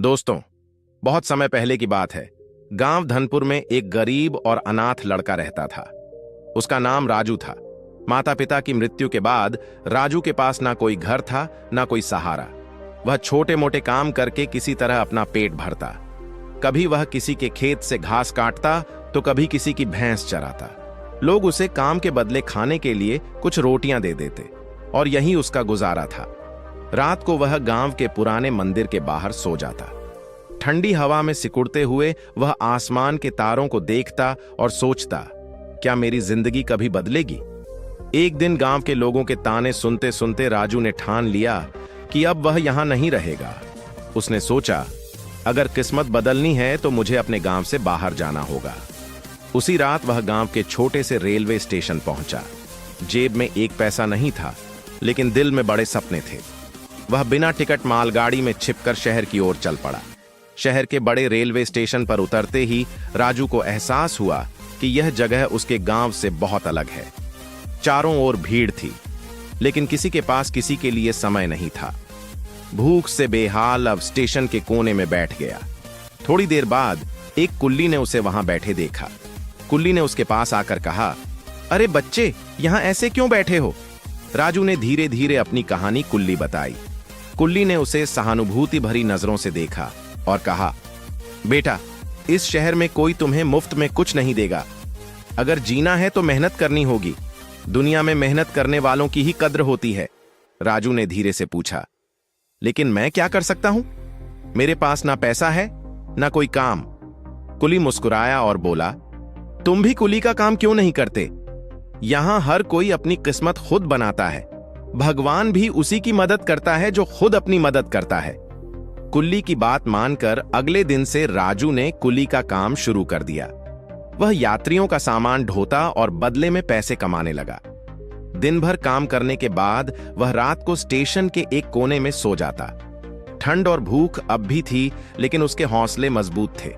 दोस्तों, बहुत समय पहले की बात है। गांव धनपुर में एक गरीब और अनाथ लड़का रहता था। उसका नाम राजू था। माता पिता की मृत्यु के बाद राजू के पास ना कोई घर था, ना कोई सहारा। वह छोटे मोटे काम करके किसी तरह अपना पेट भरता। कभी वह किसी के खेत से घास काटता तो कभी किसी की भैंस चराता। लोग उसे काम के बदले खाने के लिए कुछ रोटियां दे देते और यही उसका गुजारा था। रात को वह गांव के पुराने मंदिर के बाहर सो जाता। ठंडी हवा में सिकुड़ते हुए वह आसमान के तारों को देखता और सोचता, क्या मेरी जिंदगी कभी बदलेगी? एक दिन गांव के लोगों के ताने सुनते सुनते राजू ने ठान लिया कि अब वह यहां नहीं रहेगा। उसने सोचा, अगर किस्मत बदलनी है तो मुझे अपने गांव से बाहर जाना होगा। उसी रात वह गांव के छोटे से रेलवे स्टेशन पहुंचा। जेब में एक पैसा नहीं था, लेकिन दिल में बड़े सपने थे। वह बिना टिकट मालगाड़ी में छिपकर शहर की ओर चल पड़ा। शहर के बड़े रेलवे स्टेशन पर उतरते ही राजू को एहसास हुआ कि यह जगह उसके गांव से बहुत अलग है। चारों ओर भीड़ थी, लेकिन किसी के पास किसी के लिए समय नहीं था। भूख से बेहाल अब स्टेशन के कोने में बैठ गया। थोड़ी देर बाद एक कुल्ली ने उसे वहां बैठे देखा। कुल्ली ने उसके पास आकर कहा, अरे बच्चे, यहां ऐसे क्यों बैठे हो? राजू ने धीरे धीरे अपनी कहानी कुल्ली बताई। कुल्ली ने उसे सहानुभूति भरी नजरों से देखा और कहा, बेटा, इस शहर में कोई तुम्हें मुफ्त में कुछ नहीं देगा। अगर जीना है तो मेहनत करनी होगी। दुनिया में मेहनत करने वालों की ही कद्र होती है। राजू ने धीरे से पूछा, लेकिन मैं क्या कर सकता हूं? मेरे पास ना पैसा है, ना कोई काम। कुली मुस्कुराया और बोला, तुम भी कुली का काम क्यों नहीं करते? यहां हर कोई अपनी किस्मत खुद बनाता है। भगवान भी उसी की मदद करता है जो खुद अपनी मदद करता है। कुल्ली की बात मानकर अगले दिन से राजू ने कुली का काम शुरू कर दिया। वह यात्रियों का सामान ढोता और बदले में पैसे कमाने लगा। दिन भर काम करने के बाद वह रात को स्टेशन के एक कोने में सो जाता। ठंड और भूख अब भी थी, लेकिन उसके हौसले मजबूत थे।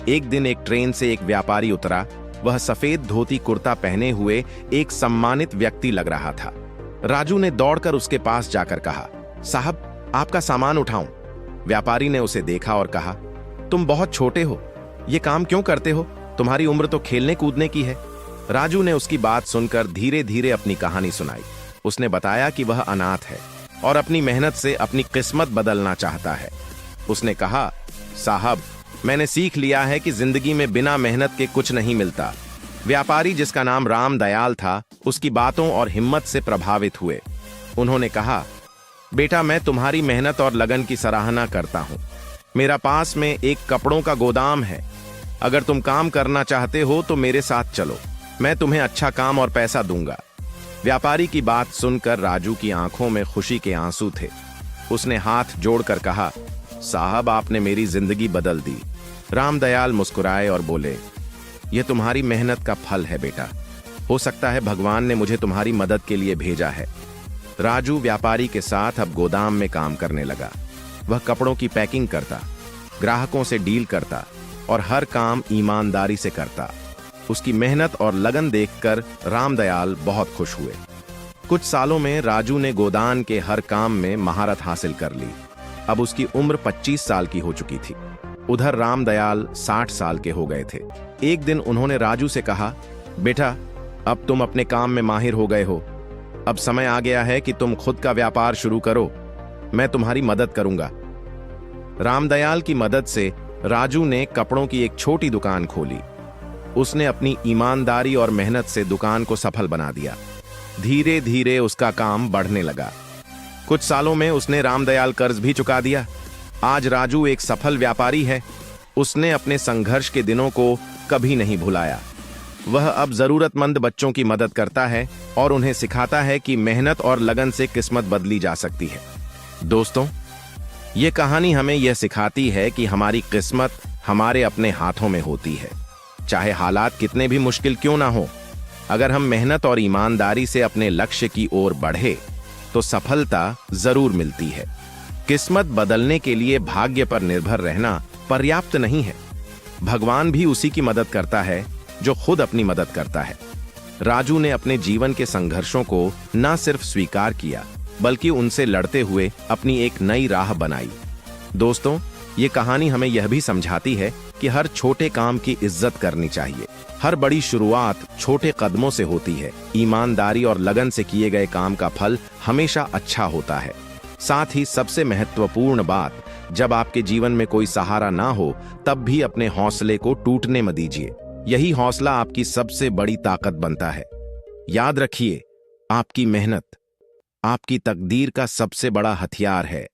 एक दिन एक ट्रेन से एक व्यापारी उतरा। वह सफेद धोती कुर्ता पहने हुए एक सम्मानित व्यक्ति लग रहा था। राजू ने दौड़कर उसके पास जाकर कहा, साहब, आपका सामान उठाऊं? व्यापारी ने उसे देखा और कहा, तुम बहुत छोटे हो, ये काम क्यों करते हो? तुम्हारी उम्र तो खेलने कूदने की है। राजू ने उसकी बात सुनकर धीरे धीरे अपनी कहानी सुनाई। उसने बताया कि वह अनाथ है और अपनी मेहनत से अपनी किस्मत बदलना चाहता है। उसने कहा, साहब, मैंने सीख लिया है कि जिंदगी में बिना मेहनत के कुछ नहीं मिलता। व्यापारी, जिसका नाम राम दयाल था, उसकी बातों और हिम्मत से प्रभावित हुए। उन्होंने कहा, बेटा, मैं तुम्हारी मेहनत और लगन की सराहना करता हूं। मेरा पास में एक कपड़ों का गोदाम है। अगर तुम काम करना चाहते हो तो मेरे साथ चलो। मैं तुम्हें अच्छा काम और पैसा दूंगा। व्यापारी की बात सुनकर राजू की आंखों में खुशी के आंसू थे। उसने हाथ जोड़कर कहा, साहब, आपने मेरी जिंदगी बदल दी। रामदयाल मुस्कुराए और बोले, यह तुम्हारी मेहनत का फल है बेटा। हो सकता है भगवान ने मुझे तुम्हारी मदद के लिए भेजा है। राजू व्यापारी के साथ अब गोदाम में काम करने लगा। वह कपड़ों की पैकिंग करता, ग्राहकों से डील करता और हर काम ईमानदारी से करता। उसकी मेहनत और लगन देखकर रामदयाल बहुत खुश हुए। कुछ सालों में राजू ने गोदाम के हर काम में महारत हासिल कर ली। अब उसकी उम्र 25 साल की हो चुकी थी। उधर रामदयाल 60 साल के हो गए थे। एक दिन उन्होंने राजू से कहा, बेटा, अब तुम अपने काम में माहिर हो गए हो। अब समय आ गया है कि तुम खुद का व्यापार शुरू करो। मैं तुम्हारी मदद करूंगा। रामदयाल की मदद से राजू ने कपड़ों की एक छोटी दुकान खोली। उसने अपनी ईमानदारी और मेहनत से दुकान को सफल बना दिया। धीरे धीरे उसका काम बढ़ने लगा। कुछ सालों में उसने रामदयाल कर्ज भी चुका दिया। आज राजू एक सफल व्यापारी है। उसने अपने संघर्ष के दिनों को कभी नहीं भुलाया। वह अब जरूरतमंद बच्चों की मदद करता है और उन्हें सिखाता है कि मेहनत और लगन से किस्मत बदली जा सकती है। दोस्तों, ये कहानी हमें यह सिखाती है कि हमारी किस्मत हमारे अपने हाथों में होती है। चाहे हालात कितने भी मुश्किल क्यों ना हो, अगर हम मेहनत और ईमानदारी से अपने लक्ष्य की ओर बढ़े तो सफलता जरूर मिलती है। किस्मत बदलने के लिए भाग्य पर निर्भर रहना पर्याप्त नहीं है। भगवान भी उसी की मदद करता है जो खुद अपनी मदद करता है। राजू ने अपने जीवन के संघर्षों को न सिर्फ स्वीकार किया, बल्कि उनसे लड़ते हुए अपनी एक नई राह बनाई। दोस्तों, ये कहानी हमें यह भी समझाती है कि हर छोटे काम की इज्जत करनी चाहिए। हर बड़ी शुरुआत छोटे कदमों से होती है। ईमानदारी और लगन से किए गए काम का फल हमेशा अच्छा होता है। साथ ही सबसे महत्वपूर्ण बात, जब आपके जीवन में कोई सहारा ना हो तब भी अपने हौसले को टूटने मत दीजिए। यही हौसला आपकी सबसे बड़ी ताकत बनता है। याद रखिए, आपकी मेहनत आपकी तकदीर का सबसे बड़ा हथियार है।